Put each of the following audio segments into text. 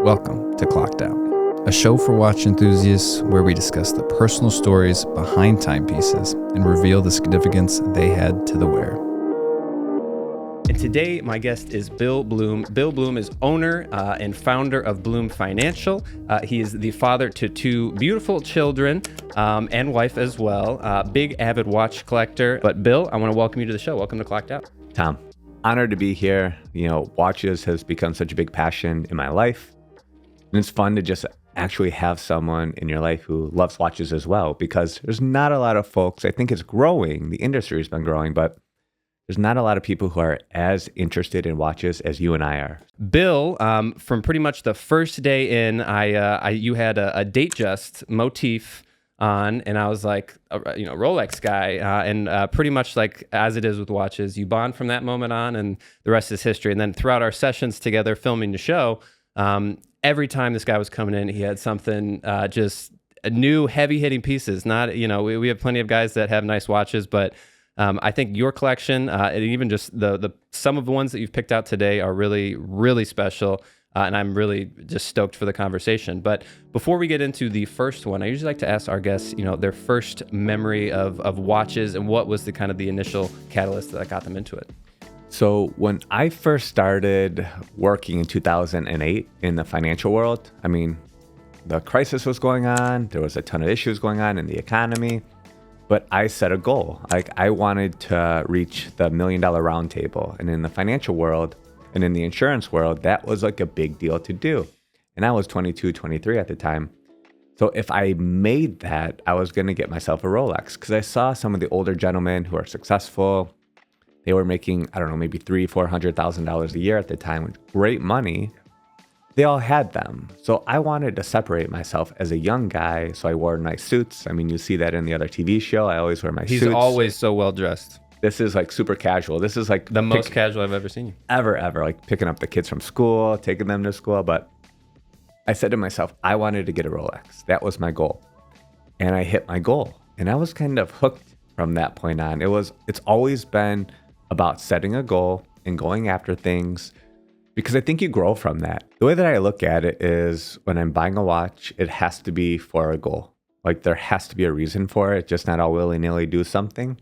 Welcome to Clocked Out, a show for watch enthusiasts where we discuss the personal stories behind timepieces and reveal the significance they had to the wearer. And today, my guest is Bill Bloom. Bill Bloom is owner and founder of Bloom Financial. He is the father to two beautiful children and wife as well. Big avid watch collector. But Bill, I want to welcome you to the show. Welcome to Clocked Out. Tom, honored to be here. You know, watches has become such a big passion in my life. And it's fun to just actually have someone in your life who loves watches as well, because there's not a lot of folks. I think it's growing. The industry has been growing, but there's not a lot of people who are as interested in watches as you and I are. Bill, from pretty much the first day in, you had a Datejust motif on, and I was like, Rolex guy, and pretty much like as it is with watches, you bond from that moment on, and the rest is history. And then throughout our sessions together filming the show, every time this guy was coming in, he had something just new, heavy-hitting pieces. Not, we have plenty of guys that have nice watches, but I think your collection, and even just the some of the ones that you've picked out today are really, really special. And I'm really just stoked for the conversation. But before we get into the first one, I usually like to ask our guests, their first memory of watches and what was the initial catalyst that got them into it. So when I first started working in 2008 in the financial world, the crisis was going on. There was a ton of issues going on in the economy. But I set a goal. I wanted to reach the $1 million round table. And in the financial world and in the insurance world, that was like a big deal to do. And I was 22, 23 at the time. So if I made that, I was going to get myself a Rolex, because I saw some of the older gentlemen who are successful. They were making, maybe $300,000-$400,000 a year at the time, with great money. They all had them. So I wanted to separate myself as a young guy. So I wore nice suits. You see that in the other TV show. I always wear my suits. He's always so well dressed. This is like super casual. This is like the most casual I've ever seen you. Ever. Like picking up the kids from school, taking them to school. But I said to myself, I wanted to get a Rolex. That was my goal. And I hit my goal. And I was kind of hooked from that point on. It's always been about setting a goal and going after things, because I think you grow from that. The way that I look at it is, when I'm buying a watch, it has to be for a goal. Like there has to be a reason for it, just not all willy-nilly do something.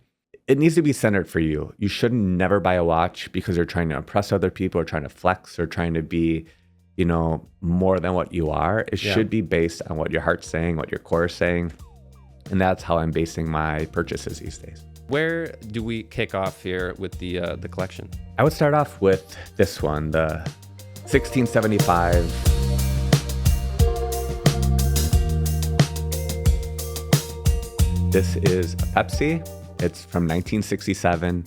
It needs to be centered for you. You should never buy a watch because you're trying to impress other people, or trying to flex, or trying to be, more than what you are. It should be based on what your heart's saying, what your core is saying. And that's how I'm basing my purchases these days. Where do we kick off here with the collection? I would start off with this one, the 1675. This is a Pepsi. It's from 1967.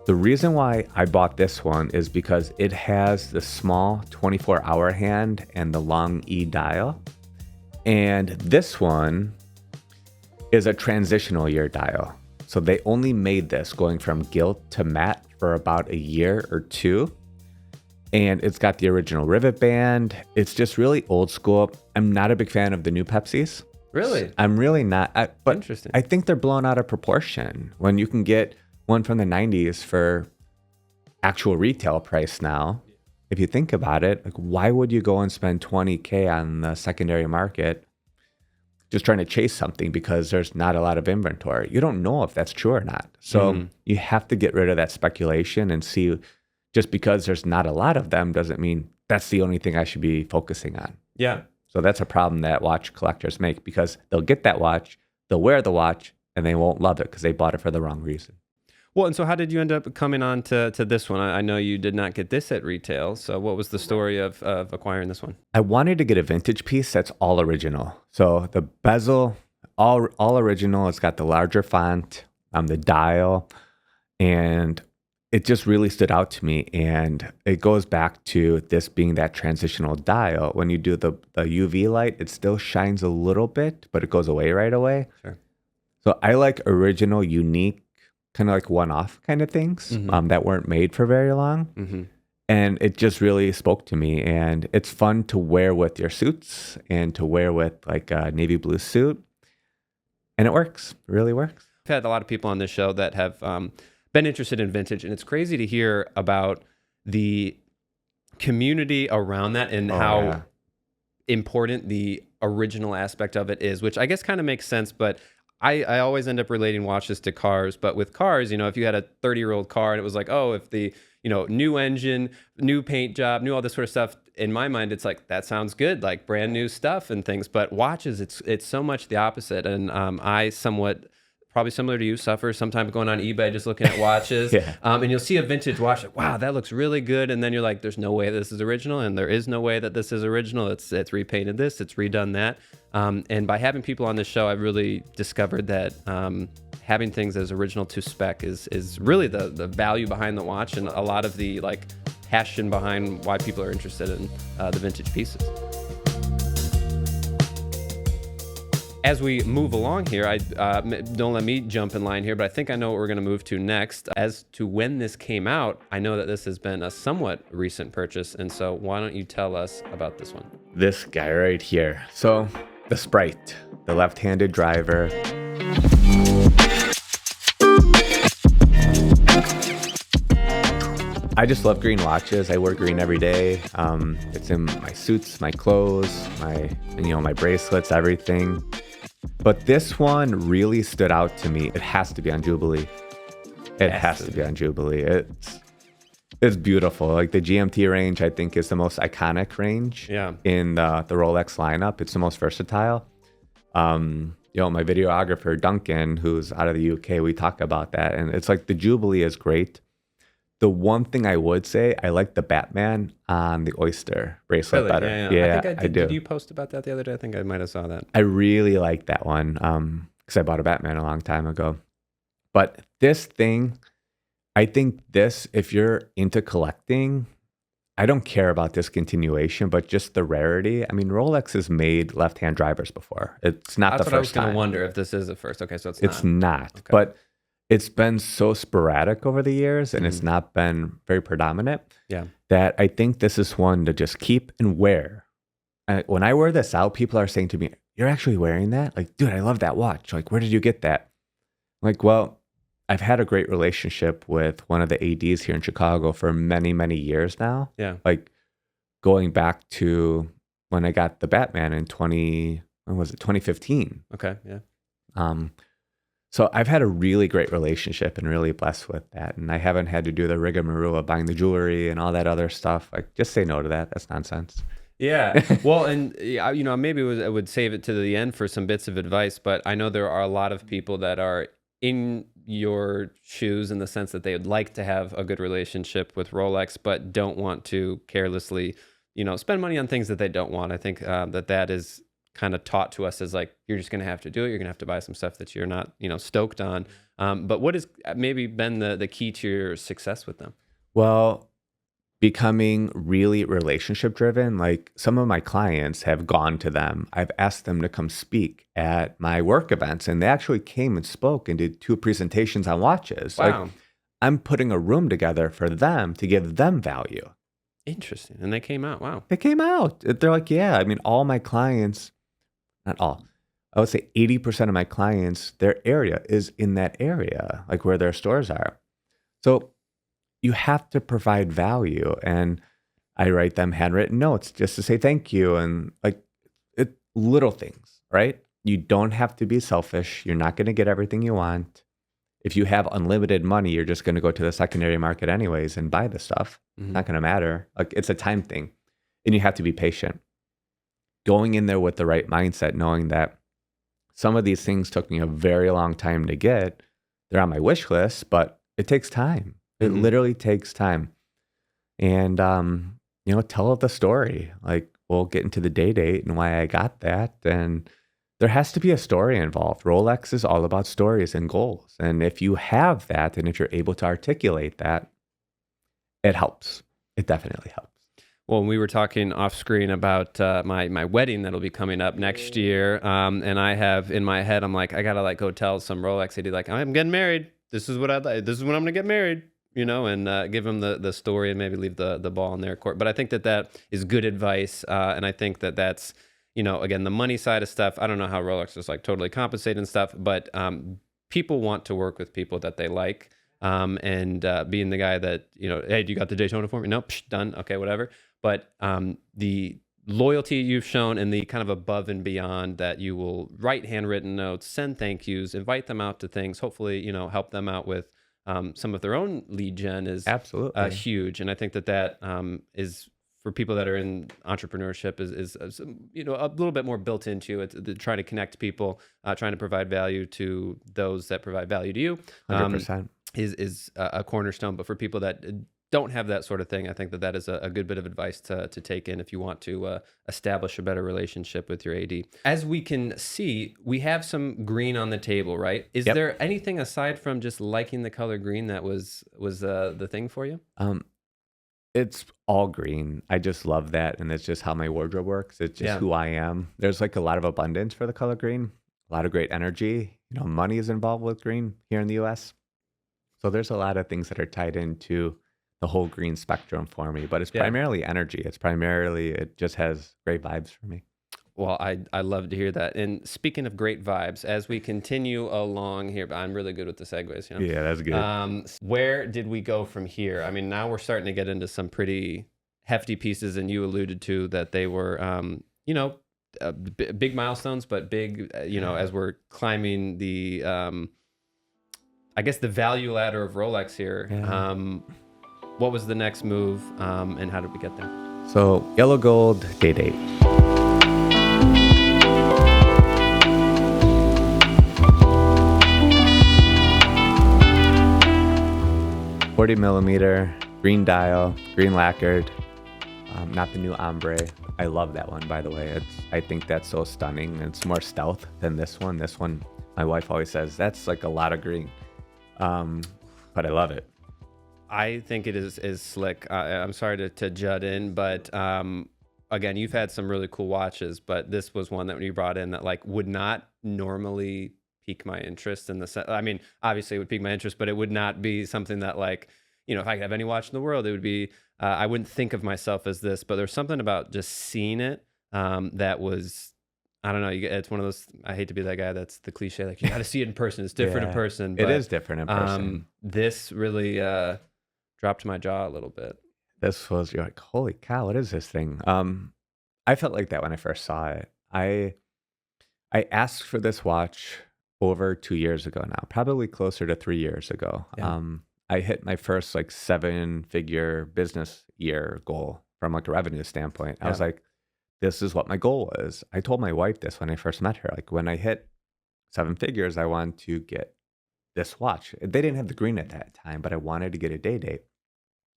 The reason why I bought this one is because it has the small 24-hour hand and the long E dial. And this one is a transitional year dial. So they only made this going from gilt to matte for about a year or two. And it's got the original rivet band. It's just really old school. I'm not a big fan of the new Pepsis. Really? I'm really not. But interesting. I think they're blown out of proportion. When you can get one from the 90s for actual retail price now, if you think about it, why would you go and spend $20,000 on the secondary market just trying to chase something because there's not a lot of inventory? You don't know if that's true or not. So you have to get rid of that speculation and see, just because there's not a lot of them doesn't mean that's the only thing I should be focusing on. Yeah. So that's a problem that watch collectors make, because they'll get that watch, they'll wear the watch, and they won't love it because they bought it for the wrong reason. Well, and so how did you end up coming on to this one? I know you did not get this at retail. So what was the story of acquiring this one? I wanted to get a vintage piece that's all original. So the bezel, all original. It's got the larger font, the dial, and it just really stood out to me. And it goes back to this being that transitional dial. When you do the UV light, it still shines a little bit, but it goes away right away. Sure. So I like original, unique, kind of like one-off kind of things that weren't made for very long. Mm-hmm. And it just really spoke to me. And it's fun to wear with your suits and to wear with like a navy blue suit. And it works. It really works. I've had a lot of people on this show that have been interested in vintage. And it's crazy to hear about the community around that and how important the original aspect of it is, which I guess kind of makes sense, but I always end up relating watches to cars. But with cars, if you had a 30-year-old car and it was like, oh, if the, new engine, new paint job, new all this sort of stuff, in my mind, it's like, that sounds good, like brand new stuff and things. But watches, it's so much the opposite. And I somewhat, probably similar to you, suffer sometimes going on eBay just looking at watches. Yeah. And you'll see a vintage watch, like, wow, that looks really good. And then you're like, there's no way this is original. And there is no way that this is original. It's repainted this, it's redone that. And by having people on this show, I've really discovered that having things as original to spec is really the value behind the watch, and a lot of the like passion behind why people are interested in the vintage pieces. As we move along here, don't let me jump in line here, but I think I know what we're going to move to next. As to when this came out, I know that this has been a somewhat recent purchase, and so why don't you tell us about this one? This guy right here. So the Sprite, the left-handed driver. I just love green watches. I wear green every day. It's in my suits, my clothes, my bracelets, everything. But this one really stood out to me. It has to be on Jubilee. It has to be on Jubilee. It's beautiful. Like the GMT range, I think, is the most iconic range in the Rolex lineup. It's the most versatile. My videographer, Duncan, who's out of the UK, we talk about that. And it's like the Jubilee is great. The one thing I would say, I like the Batman on the Oyster bracelet better. Yeah, I do. Did you post about that the other day? I think I might have saw that. I really like that one because I bought a Batman a long time ago. But this thing, I think if you're into collecting, I don't care about discontinuation, but just the rarity. I mean, Rolex has made left-hand drivers before. It's not the first time. That's what I was going to wonder if this is the first. Okay, so it's not. Okay. But it's been so sporadic over the years, and it's not been very predominant. Yeah. That I think this is one to just keep and wear. When I wear this out, people are saying to me, "You're actually wearing that? Like, dude, I love that watch. Like, where did you get that?" I'm like, well, I've had a great relationship with one of the ADs here in Chicago for many, many years now. Yeah. Like going back to when I got the Batman in 2015. Okay. Yeah. So I've had a really great relationship and really blessed with that. And I haven't had to do the rigmarole of buying the jewelry and all that other stuff. Like, just say no to that. That's nonsense. Yeah. Well, and maybe I would save it to the end for some bits of advice, but I know there are a lot of people that are in your shoes in the sense that they would like to have a good relationship with Rolex, but don't want to carelessly, spend money on things that they don't want. I think that is kind of taught to us as like, you're just going to have to do it. You're going to have to buy some stuff that you're not, stoked on. But what has maybe been the key to your success with them? Well, becoming really relationship driven. Like some of my clients have gone to them. I've asked them to come speak at my work events, and they actually came and spoke and did 2 presentations on watches. Wow. Like, I'm putting a room together for them to give them value. Interesting. And they came out. Wow. They came out. They're like, yeah, I mean, all my clients, not all, I would say 80% of my clients, their area is in that area, like where their stores are. So you have to provide value. And I write them handwritten notes just to say thank you. And like little things, right? You don't have to be selfish. You're not going to get everything you want. If you have unlimited money, you're just going to go to the secondary market anyways and buy the stuff. Mm-hmm. Not going to matter. Like it's a time thing. And you have to be patient. Going in there with the right mindset, knowing that some of these things took me a very long time to get. They're on my wish list, but it takes time. It literally takes time. And, tell the story. Like, we'll get into the date and why I got that. And there has to be a story involved. Rolex is all about stories and goals. And if you have that, and if you're able to articulate that, it helps. It definitely helps. Well, we were talking off screen about my wedding that'll be coming up next year. And I have in my head, I'm like, I got to go tell some Rolex AD, like, I'm getting married. This is what this is when I'm going to get married. And give them the story and maybe leave the ball in their court. But I think that is good advice. And I think that's, again, the money side of stuff. I don't know how Rolex is totally compensated and stuff, but people want to work with people that they like. And being the guy that, hey, you got the Daytona for me? Nope, done. Okay, whatever. But the loyalty you've shown and the kind of above and beyond that you will write handwritten notes, send thank yous, invite them out to things, hopefully, help them out with some of their own lead gen is Absolutely. huge. And I think that is for people that are in entrepreneurship is a little bit more built into it, trying to connect people, trying to provide value to those that provide value to you. 100%. Is a cornerstone. But for people that don't have that sort of thing, I think that is a good bit of advice to take in if you want to establish a better relationship with your AD. As we can see, we have some green on the table, right? Is Yep. there anything aside from just liking the color green that was the thing for you? It's all green. I just love that. And it's just how my wardrobe works. It's just who I am. There's like a lot of abundance for the color green, a lot of great energy. Money is involved with green here in the US. So there's a lot of things that are tied into the whole green spectrum for me, but it's primarily energy. It just has great vibes for me. Well, I love to hear that. And speaking of great vibes, as we continue along here, I'm really good with the segues. Yeah, that's good. Where did we go from here? I mean, now we're starting to get into some pretty hefty pieces, and you alluded to that they were, big milestones, but big, as we're climbing the, I guess the value ladder of Rolex here. Yeah. What was the next move, and how did we get there? So yellow gold day date. $40mm, green dial, green lacquered, not the new ombre. I love that one, by the way. I think that's so stunning. It's more stealth than this one. This one, my wife always says, that's like a lot of green. But I love it. I think it is slick. I'm sorry to jut in, but again, you've had some really cool watches, but this was one that you brought in that like would not normally pique my interest in the sense. I mean, obviously it would pique my interest, but it would not be something that like, if I could have any watch in the world, it would be, I wouldn't think of myself as this, but there's something about just seeing it that was, I don't know. It's one of those, I hate to be that guy that's the cliche, like you got to see it in person. It's different in person. But, it is different in person. This really dropped my jaw a little bit. You're like, holy cow, what is this thing? I felt like that when I first saw it. I asked for this watch over 2 years ago now, probably closer to 3 years ago. Yeah. I hit my first like 7-figure business year goal from like a revenue standpoint. I was like, this is what my goal is. I told my wife this when I first met her. Like when I hit 7 figures, I want to get this watch. They didn't have the green at that time, but I wanted to get a day date.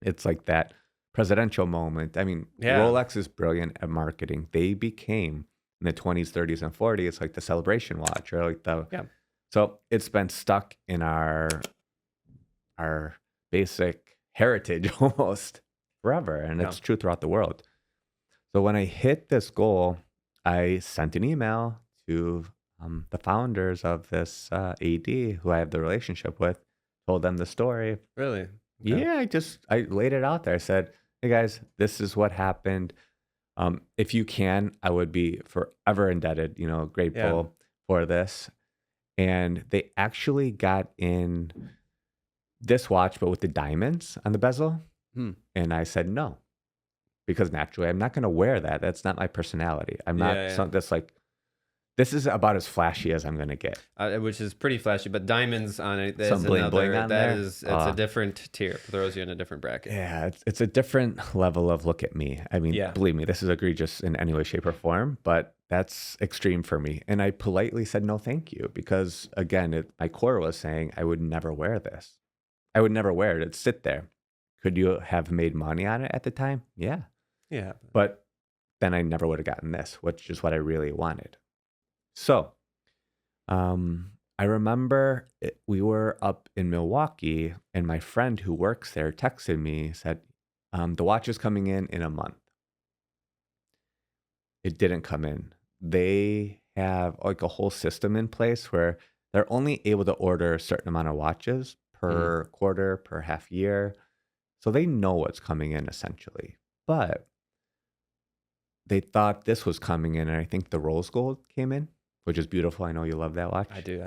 It's like that presidential moment. I mean, Rolex is brilliant at marketing. They became in the 20s, 30s, and 40s like the celebration watch, or like the. Yeah. So it's been stuck in our basic heritage almost forever, and it's true throughout the world. So when I hit this goal, I sent an email to the founders of this AD who I have the relationship with, told them the story. Really? Okay. Yeah, I laid it out there. I said, hey guys, this is what happened. If you can, I would be forever indebted, grateful for this. And they actually got in this watch, but with the diamonds on the bezel. And I said no, because naturally I'm not going to wear that. That's not my personality. I'm not that's like, this is about as flashy as I'm going to get. Which is pretty flashy, but diamonds on it. Some bling bling on there. It's a different tier. Throws you in a different bracket. Yeah, it's a different level of look at me. I mean, believe me, this is egregious in any way, shape, or form, but that's extreme for me. And I politely said no thank you, because again, my core was saying I would never wear this. I would never wear it. It'd sit there. Could you have made money on it at the time? Yeah. Yeah. But then I never would have gotten this, which is what I really wanted. So I remember we were up in Milwaukee, and my friend who works there texted me, said, the watch is coming in a month. It didn't come in. They have like a whole system in place where they're only able to order a certain amount of watches per quarter, per half year. So they know what's coming in essentially. But they thought this was coming in, and I think the rose gold came in, which is beautiful. I know you love that watch. I do.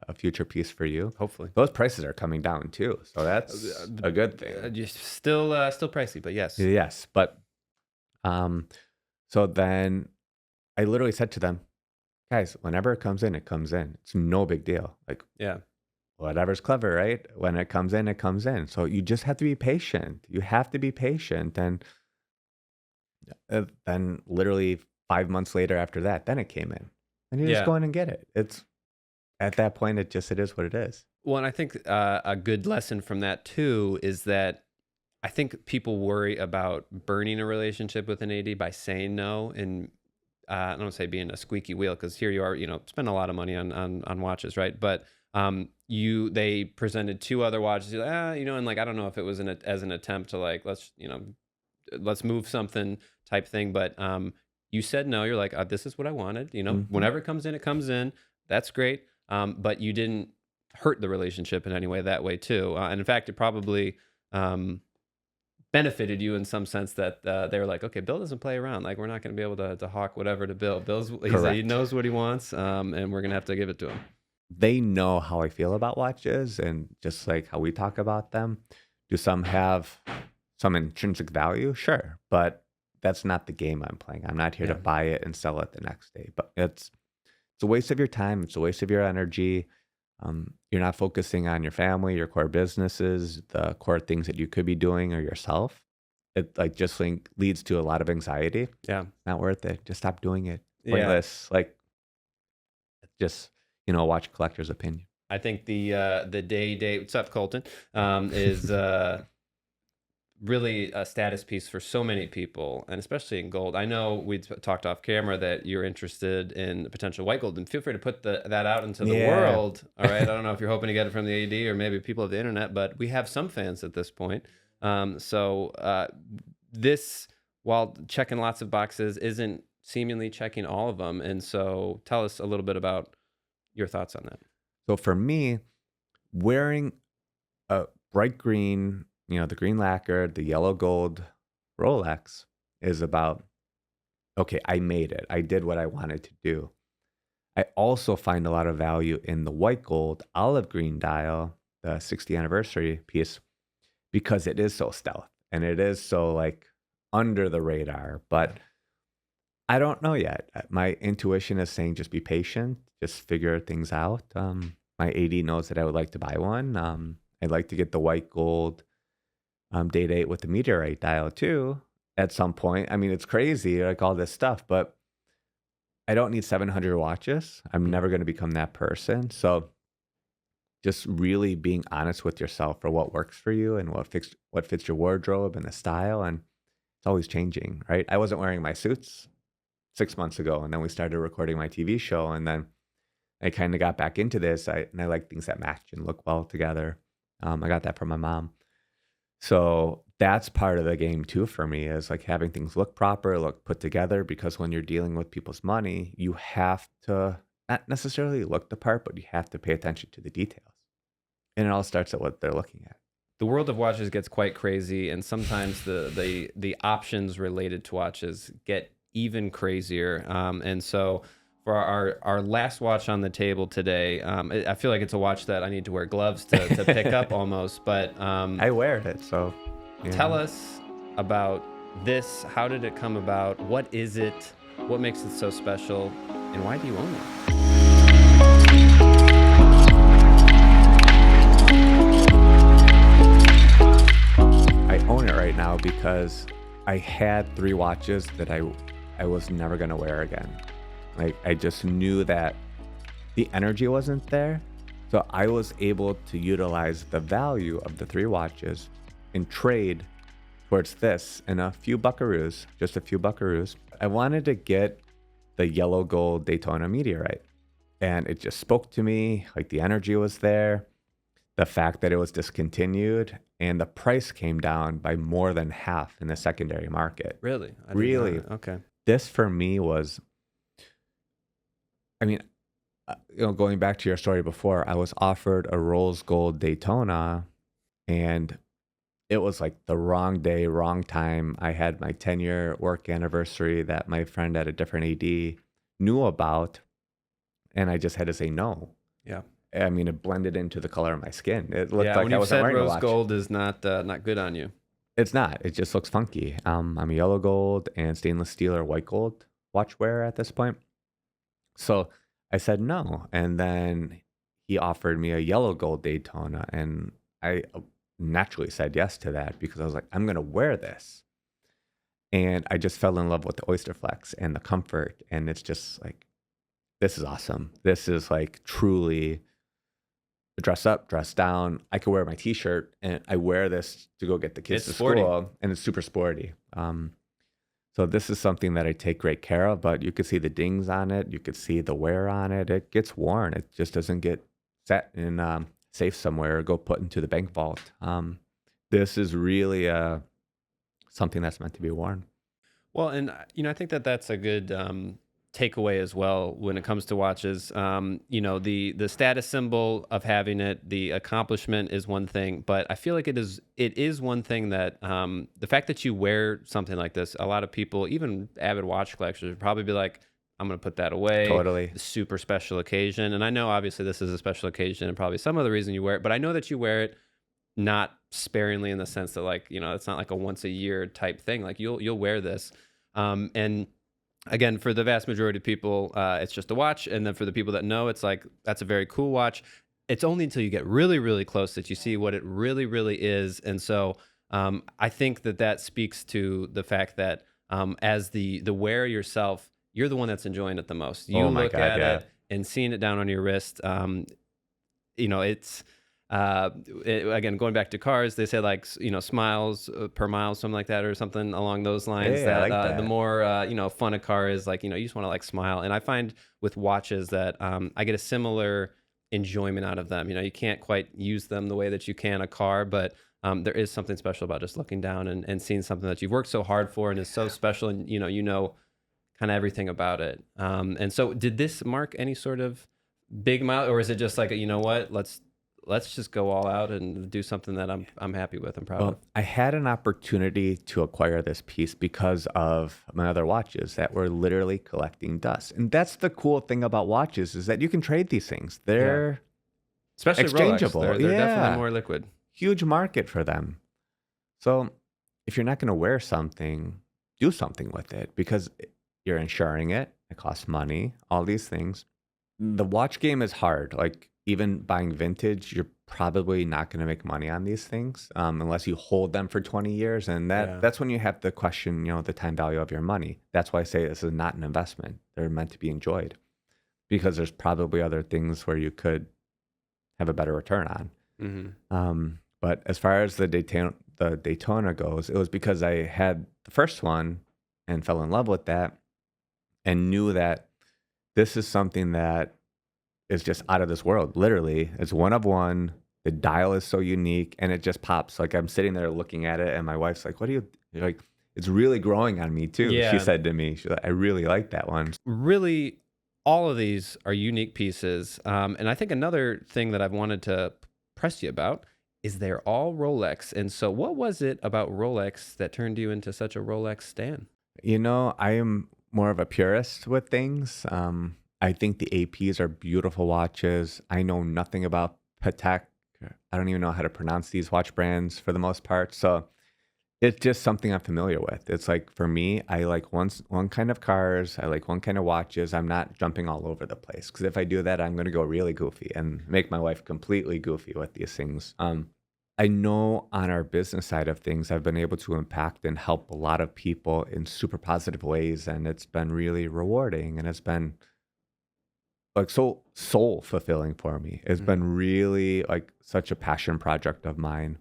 A future piece for you. Hopefully. Those prices are coming down too. So that's a good thing. Still pricey, but yes. Yes. But So then I literally said to them, guys, whenever it comes in, it comes in. It's no big deal. Like, Yeah. whatever's clever, right? When it comes in, it comes in. So you just have to be patient. You have to be patient. And then literally 5 months later after that, then it came in. And you just Yeah. go in and get it. It's at that point, it is what it is. Well, and I think a good lesson from that too is that I think people worry about burning a relationship with an AD by saying no, and I don't say being a squeaky wheel, because here you are, spend a lot of money on watches, right? But they presented two other watches, you're like, and like I don't know if it was as an attempt to like let's move something type thing, but you said no. You're like, this is what I wanted. Whenever it comes in, it comes in. That's great. But you didn't hurt the relationship in any way that way too. And in fact, it probably benefited you in some sense that they were like, okay, Bill doesn't play around. Like, we're not going to be able to hawk whatever to Bill. He knows what he wants, and we're going to have to give it to him. They know how I feel about watches and just like how we talk about them. Do some have some intrinsic value? Sure. But that's not the game I'm playing. I'm not here to buy it and sell it the next day. But it's a waste of your time. It's a waste of your energy. You're not focusing on your family, your core businesses, the core things that you could be doing or yourself. It leads to a lot of anxiety. Yeah. Not worth it. Just stop doing it. Pointless. Yeah. Like, just, watch collector's opinion. I think the day, what's up, Colton, is really a status piece for so many people, and especially in gold. I know we talked off camera that you're interested in potential white gold, and feel free to put that out into the world. All right. I don't know if you're hoping to get it from the AD or maybe people of the internet, but we have some fans at this point. This, while checking lots of boxes, isn't seemingly checking all of them. And so tell us a little bit about your thoughts on that. So for me, wearing a bright green, the green lacquer, the yellow gold Rolex is about, okay, I made it. I did what I wanted to do. I also find a lot of value in the white gold olive green dial, the 60th anniversary piece, because it is so stealth and it is so like under the radar. But I don't know yet. My intuition is saying just be patient, just figure things out. My AD knows that I would like to buy one. I'd like to get the white gold Date 8 with the Meteorite dial too at some point. I mean, it's crazy, like all this stuff, but I don't need 700 watches. I'm never going to become that person. So just really being honest with yourself for what works for you and what fits your wardrobe and the style. And it's always changing, right? I wasn't wearing my suits 6 months ago, and then we started recording my TV show, and then I kind of got back into this. I like things that match and look well together. I got that from my mom. So that's part of the game too for me, is like having things look proper, look put together, because when you're dealing with people's money, you have to not necessarily look the part, but you have to pay attention to the details. And it all starts at what they're looking at. The world of watches gets quite crazy, and sometimes the options related to watches get even crazier. And so for our last watch on the table today, I feel like it's a watch that I need to wear gloves to pick up almost, but I wear it, so tell us about this. How did it come about? What is it? What makes it so special? And why do you own it? I own it right now because I had 3 watches that I was never going to wear again. Like, I just knew that the energy wasn't there. So I was able to utilize the value of the 3 watches and trade towards this and a few buckaroos, just a few buckaroos. I wanted to get the yellow gold Daytona Meteorite, and it just spoke to me. Like, the energy was there, the fact that it was discontinued, and the price came down by more than half in the secondary market. Really? Really? Okay. This for me was, I mean, going back to your story before, I was offered a rose gold Daytona, and it was like the wrong day, wrong time. I had my 10-year work anniversary that my friend at a different AD knew about, and I just had to say no. Yeah. I mean, it blended into the color of my skin. It looked like when I you wasn't said wearing a rose watch. gold is not good on you. It's not. It just looks funky. I'm a yellow gold and stainless steel or white gold watch wearer at this point. So I said no. And then he offered me a yellow gold Daytona. And I naturally said yes to that because I was like, I'm going to wear this. And I just fell in love with the Oyster Flex and the comfort. And it's just like, this is awesome. This is like truly dress up, dress down. I could wear my t-shirt and I wear this to go get the kids to school, and it's super sporty. So this is something that I take great care of, but you could see the dings on it. You could see the wear on it. It gets worn. It just doesn't get set in safe somewhere or go put into the bank vault. This is really something that's meant to be worn. Well, and I think that that's a good takeaway as well when it comes to watches. The status symbol of having it, the accomplishment is one thing, but I feel like it is one thing that the fact that you wear something like this, a lot of people, even avid watch collectors, would probably be like, I'm going to put that away. Totally. Super special occasion. And I know obviously this is a special occasion and probably some other reason you wear it, but I know that you wear it not sparingly in the sense that it's not like a once a year type thing. Like you'll wear this. And again, for the vast majority of people, it's just a watch. And then for the people that know, it's like, that's a very cool watch. It's only until you get really, really close that you see what it really, really is. And so I think that speaks to the fact that as the wearer yourself, you're the one that's enjoying it the most. You look at it and seeing it down on your wrist. It's... again, going back to cars, they say smiles per mile, something like that, or something along those lines. I like that. The more fun a car is, you just want to smile. And I find with watches that I get a similar enjoyment out of them. You can't quite use them the way that you can a car, but there is something special about just looking down and seeing something that you've worked so hard for and is so special, and you know kind of everything about it. And so, did this mark any sort of big mile, or is it just like what, let's just go all out and do something that I'm happy with and proud of? I had an opportunity to acquire this piece because of my other watches that were literally collecting dust. And that's the cool thing about watches is that you can trade these things. They're especially exchangeable. Rolex. They're definitely more liquid. Huge market for them. So if you're not going to wear something, do something with it because you're insuring it. It costs money, all these things. The watch game is hard. Like even buying vintage, you're probably not going to make money on these things unless you hold them for 20 years. And that's when you have to question, the time value of your money. That's why I say this is not an investment. They're meant to be enjoyed because there's probably other things where you could have a better return on. Mm-hmm. But as far as the Daytona goes, it was because I had the first one and fell in love with that and knew that this is something that is just out of this world. Literally, it's one of one. The dial is so unique and it just pops. Like I'm sitting there looking at it and my wife's like, you're like, it's really growing on me too. Yeah. She said to me, she's like, I really like that one. Really, all of these are unique pieces. And I think another thing that I've wanted to press you about is they're all Rolex. And so what was it about Rolex that turned you into such a Rolex stan? I am more of a purist with things. I think the APs are beautiful watches. I know nothing about Patek. I don't even know how to pronounce these watch brands for the most part. So it's just something I'm familiar with. It's like, for me, I like one kind of cars. I like one kind of watches. I'm not jumping all over the place because if I do that, I'm going to go really goofy and make my wife completely goofy with these things. I know on our business side of things, I've been able to impact and help a lot of people in super positive ways. And it's been really rewarding. And it's been like so soul fulfilling for me. It's been really like such a passion project of mine.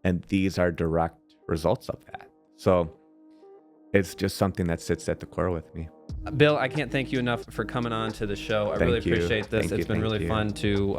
And these are direct results of that. So it's just something that sits at the core with me. Bill, I can't thank you enough for coming on to the show. I really appreciate this. It's been really fun to,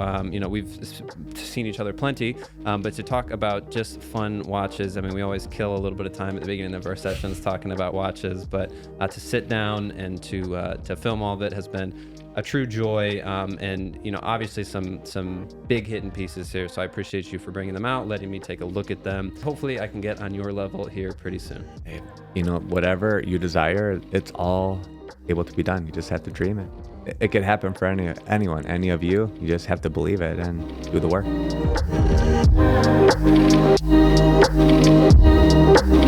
we've seen each other plenty, but to talk about just fun watches. I mean, we always kill a little bit of time at the beginning of our sessions talking about watches, but to sit down and to film all of it has been a true joy. And obviously some big hidden pieces here. So I appreciate you for bringing them out, letting me take a look at them. Hopefully I can get on your level here pretty soon. Whatever you desire, it's all able to be done. You just have to dream it. It could happen for anyone, any of you. You just have to believe it and do the work. Bye.